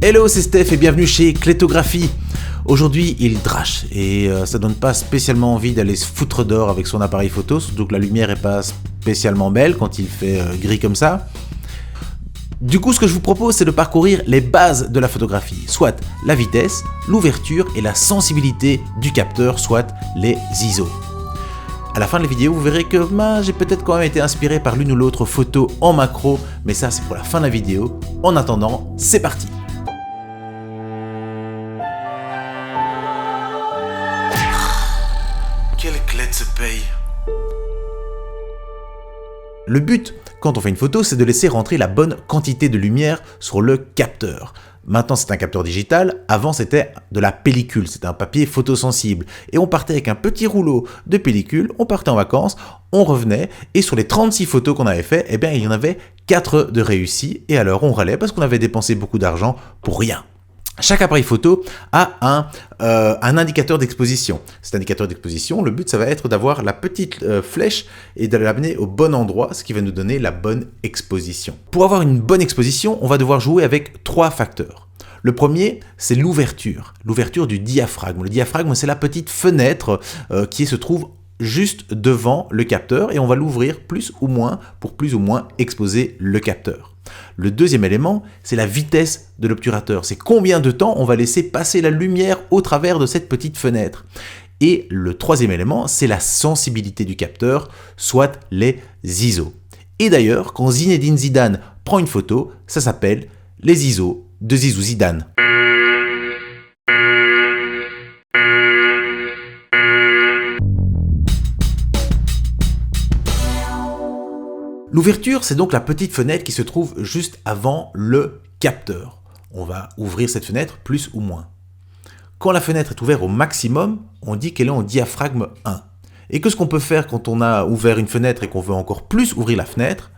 Hello, c'est Steph et bienvenue chez Clétographie. Aujourd'hui, il drache et ça donne pas spécialement envie d'aller se foutre dehors avec son appareil photo, surtout que la lumière est pas spécialement belle quand il fait gris comme ça. Du coup, ce que je vous propose, c'est de parcourir les bases de la photographie, soit la vitesse, l'ouverture et la sensibilité du capteur, soit les ISO. À la fin de la vidéo, vous verrez que j'ai peut-être quand même été inspiré par l'une ou l'autre photo en macro, mais ça, c'est pour la fin de la vidéo. En attendant, c'est parti. Quelle clé se paye. Le but, quand on fait une photo, c'est de laisser rentrer la bonne quantité de lumière sur le capteur. Maintenant, c'est un capteur digital. Avant, c'était de la pellicule. C'était un papier photosensible. Et on partait avec un petit rouleau de pellicule. On partait en vacances, on revenait. Et sur les 36 photos qu'on avait fait, eh bien, il y en avait 4 de réussies. Et alors, on râlait parce qu'on avait dépensé beaucoup d'argent pour rien. Chaque appareil photo a un indicateur d'exposition. Cet indicateur d'exposition, le but, ça va être d'avoir la petite flèche et de l'amener au bon endroit, ce qui va nous donner la bonne exposition. Pour avoir une bonne exposition, on va devoir jouer avec 3 facteurs. Le premier, c'est l'ouverture du diaphragme. Le diaphragme, c'est la petite fenêtre qui se trouve juste devant le capteur et on va l'ouvrir plus ou moins pour plus ou moins exposer le capteur. Le deuxième élément, c'est la vitesse de l'obturateur. C'est combien de temps on va laisser passer la lumière au travers de cette petite fenêtre. Et le troisième élément, c'est la sensibilité du capteur, soit les ISO. Et d'ailleurs, quand Zinedine Zidane prend une photo, ça s'appelle les ISO de Zizou Zidane. L'ouverture, c'est donc la petite fenêtre qui se trouve juste avant le capteur. On va ouvrir cette fenêtre plus ou moins. Quand la fenêtre est ouverte au maximum, on dit qu'elle est en diaphragme 1. Et qu'est-ce qu'on peut faire quand on a ouvert une fenêtre et qu'on veut encore plus ouvrir la fenêtre?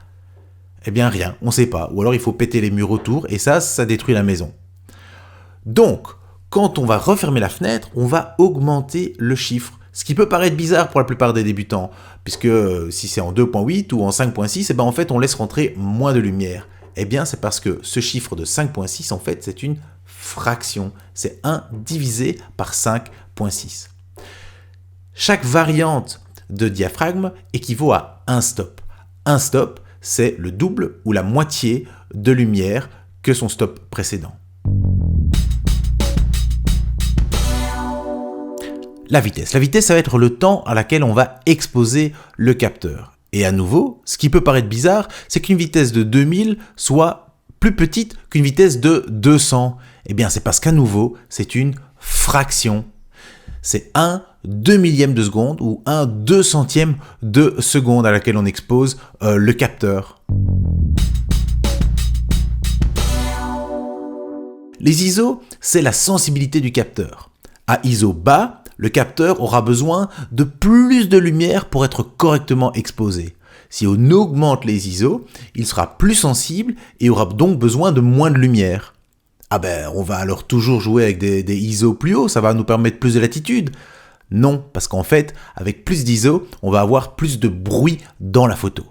Eh bien rien, on ne sait pas. Ou alors il faut péter les murs autour et ça détruit la maison. Donc, quand on va refermer la fenêtre, on va augmenter le chiffre. Ce qui peut paraître bizarre pour la plupart des débutants, puisque si c'est en 2.8 ou en 5.6, en fait on laisse rentrer moins de lumière. Eh bien c'est parce que ce chiffre de 5.6 en fait c'est une fraction, c'est 1 divisé par 5.6. Chaque variante de diaphragme équivaut à un stop. Un stop, c'est le double ou la moitié de lumière que son stop précédent. La vitesse, ça va être le temps à laquelle on va exposer le capteur. Et à nouveau, ce qui peut paraître bizarre, c'est qu'une vitesse de 2000 soit plus petite qu'une vitesse de 200. Eh bien, c'est parce qu'à nouveau, c'est une fraction. C'est 1/2 millième de seconde ou 1/2 centième de seconde à laquelle on expose le capteur. Les ISO, c'est la sensibilité du capteur. À ISO bas, le capteur aura besoin de plus de lumière pour être correctement exposé. Si on augmente les ISO, il sera plus sensible et aura donc besoin de moins de lumière. On va alors toujours jouer avec des ISO plus hauts, ça va nous permettre plus de latitude. Non, parce qu'en fait, avec plus d'ISO, on va avoir plus de bruit dans la photo.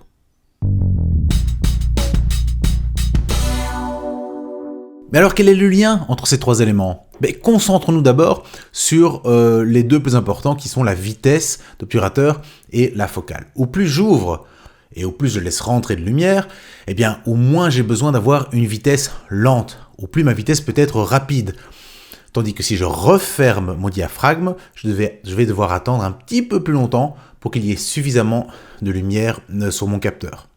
Mais alors quel est le lien entre ces 3 éléments? Concentrons-nous d'abord sur les 2 plus importants qui sont la vitesse d'obturateur et la focale. Au plus j'ouvre et au plus je laisse rentrer de lumière, au moins j'ai besoin d'avoir une vitesse lente, au plus ma vitesse peut être rapide. Tandis que si je referme mon diaphragme, je vais devoir attendre un petit peu plus longtemps pour qu'il y ait suffisamment de lumière sur mon capteur.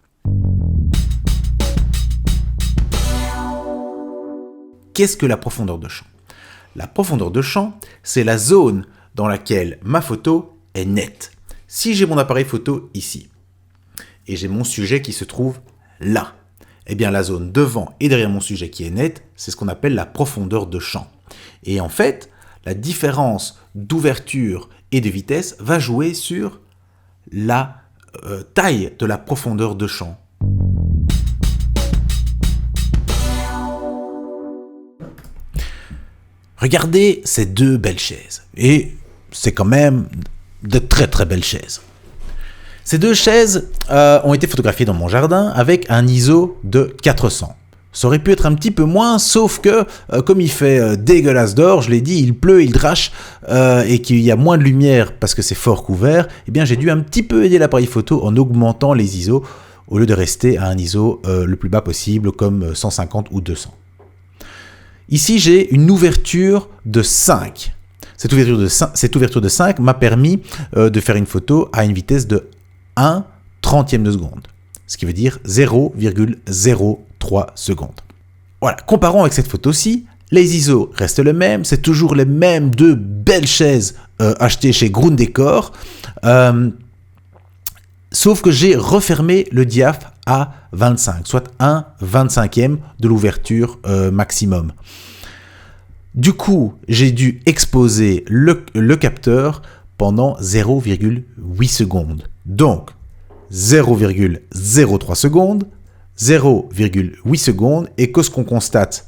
Qu'est-ce que la profondeur de champ? La profondeur de champ, c'est la zone dans laquelle ma photo est nette. Si j'ai mon appareil photo ici, et j'ai mon sujet qui se trouve là, la zone devant et derrière mon sujet qui est nette, c'est ce qu'on appelle la profondeur de champ. Et en fait, la différence d'ouverture et de vitesse va jouer sur la taille de la profondeur de champ. Regardez ces 2 belles chaises. Et c'est quand même de très très belles chaises. Ces 2 chaises ont été photographiées dans mon jardin avec un ISO de 400. Ça aurait pu être un petit peu moins, sauf que comme il fait dégueulasse dehors, je l'ai dit, il pleut, il drache, et qu'il y a moins de lumière parce que c'est fort couvert, eh bien j'ai dû un petit peu aider l'appareil photo en augmentant les ISO, au lieu de rester à un ISO le plus bas possible, comme 150 ou 200. Ici, j'ai une ouverture de 5. Cette ouverture de 5 m'a permis de faire une photo à une vitesse de 1/30 de seconde, ce qui veut dire 0,03 secondes. Voilà, comparons avec cette photo-ci, les ISO restent les mêmes, c'est toujours les mêmes deux belles chaises achetées chez Ground Decor, sauf que j'ai refermé le diaph à 25, soit 1/25e de l'ouverture maximum. Du coup, j'ai dû exposer le capteur pendant 0,8 secondes. Donc, 0,03 secondes, 0,8 secondes, et que ce qu'on constate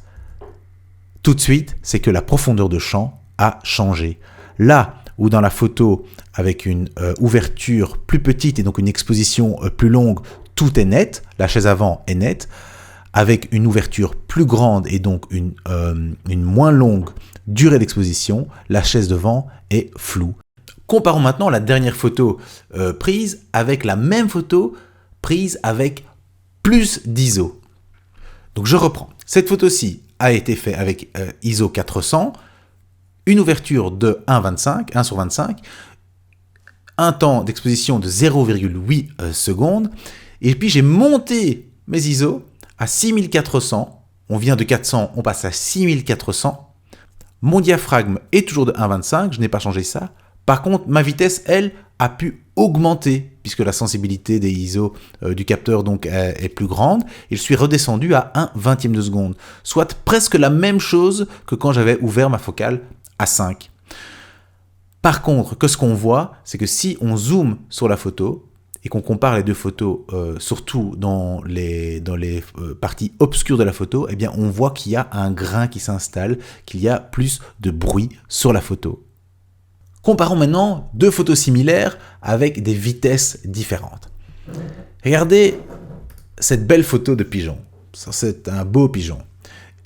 tout de suite, c'est que la profondeur de champ a changé. Là où dans la photo, avec une ouverture plus petite et donc une exposition plus longue, tout est net, la chaise avant est nette, avec une ouverture plus grande et donc une moins longue durée d'exposition, la chaise devant est floue. Comparons maintenant la dernière photo prise avec la même photo prise avec plus d'ISO. Donc je reprends. Cette photo-ci a été faite avec ISO 400, une ouverture de 1,25, 1 sur 25, un temps d'exposition de 0,8 secondes, et puis j'ai monté mes ISO à 6400, on vient de 400, on passe à 6400. Mon diaphragme est toujours de 1,25, je n'ai pas changé ça. Par contre, ma vitesse, elle, a pu augmenter, puisque la sensibilité des ISO du capteur donc, est plus grande. Et je suis redescendu à 1/20 de seconde, soit presque la même chose que quand j'avais ouvert ma focale à 5. Par contre, ce qu'on voit, c'est que si on zoome sur la photo, et qu'on compare les deux photos, surtout dans les parties obscures de la photo, eh bien on voit qu'il y a un grain qui s'installe, qu'il y a plus de bruit sur la photo. Comparons maintenant deux photos similaires avec des vitesses différentes. Regardez cette belle photo de pigeon. Ça, c'est un beau pigeon.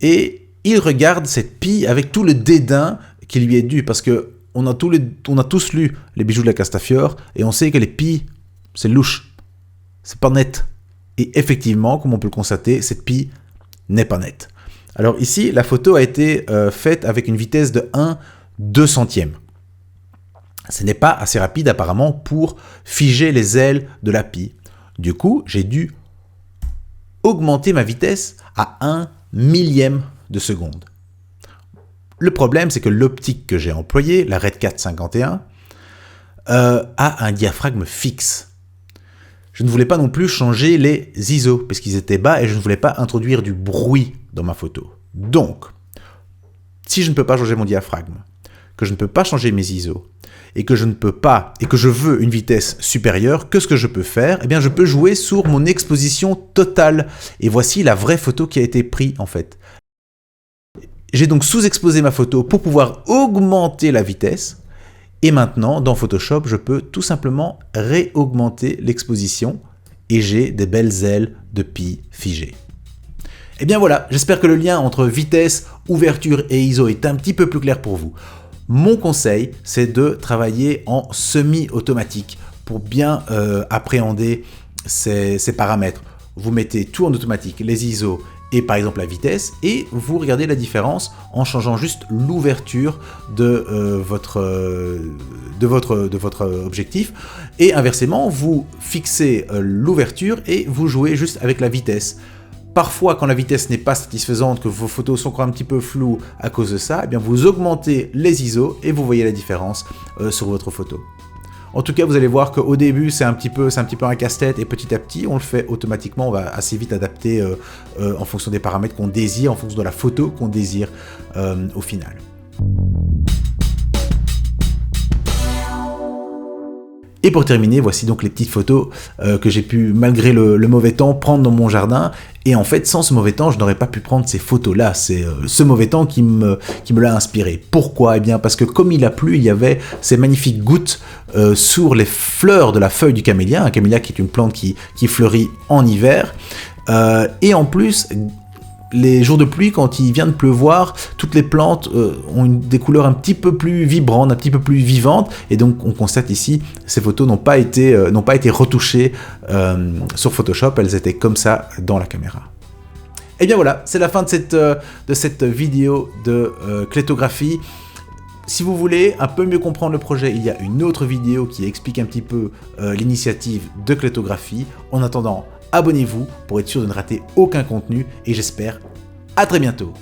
Et il regarde cette pie avec tout le dédain qui lui est dû, parce qu'on a tous lu Les Bijoux de la Castafiore, et on sait que les pies, c'est louche, c'est pas net. Et effectivement, comme on peut le constater, cette pie n'est pas nette. Alors ici, la photo a été faite avec une vitesse de 1/200e. Ce n'est pas assez rapide apparemment pour figer les ailes de la pie. Du coup, j'ai dû augmenter ma vitesse à 1/1000e de seconde. Le problème, c'est que l'optique que j'ai employée, la Red Cat 51, a un diaphragme fixe. Je ne voulais pas non plus changer les ISO, parce qu'ils étaient bas, et je ne voulais pas introduire du bruit dans ma photo. Donc, si je ne peux pas changer mon diaphragme, que je ne peux pas changer mes ISO, et que je veux une vitesse supérieure, qu'est-ce que je peux faire ? Eh bien, je peux jouer sur mon exposition totale. Et voici la vraie photo qui a été prise, en fait. J'ai donc sous-exposé ma photo pour pouvoir augmenter la vitesse. Et maintenant, dans Photoshop, je peux tout simplement réaugmenter l'exposition et j'ai des belles ailes de pie figées. Et bien voilà, j'espère que le lien entre vitesse, ouverture et ISO est un petit peu plus clair pour vous. Mon conseil, c'est de travailler en semi-automatique pour bien appréhender ces paramètres. Vous mettez tout en automatique, les ISO et par exemple la vitesse, et vous regardez la différence en changeant juste l'ouverture de votre objectif, et inversement, vous fixez l'ouverture et vous jouez juste avec la vitesse. Parfois, quand la vitesse n'est pas satisfaisante, que vos photos sont encore un petit peu floues à cause de ça, eh bien vous augmentez les ISO et vous voyez la différence sur votre photo. En tout cas, vous allez voir qu'au début, c'est un petit peu un casse-tête, et petit à petit, on le fait automatiquement. On va assez vite adapter en fonction des paramètres qu'on désire, en fonction de la photo qu'on désire au final. Et pour terminer, voici donc les petites photos que j'ai pu, malgré le mauvais temps, prendre dans mon jardin. Et en fait, sans ce mauvais temps, je n'aurais pas pu prendre ces photos-là. C'est ce mauvais temps qui me l'a inspiré. Pourquoi ? Eh bien, parce que comme il a plu, il y avait ces magnifiques gouttes sur les fleurs de la feuille du camélia. Un camélia qui est une plante qui fleurit en hiver. Et en plus, les jours de pluie, quand il vient de pleuvoir, toutes les plantes ont des couleurs un petit peu plus vibrantes, un petit peu plus vivantes, et donc on constate ici, ces photos n'ont pas été retouchées sur Photoshop, elles étaient comme ça dans la caméra. Et bien voilà, c'est la fin de cette vidéo de clétographie. Si vous voulez un peu mieux comprendre le projet, il y a une autre vidéo qui explique un petit peu l'initiative de clétographie. En attendant, abonnez-vous pour être sûr de ne rater aucun contenu et j'espère à très bientôt.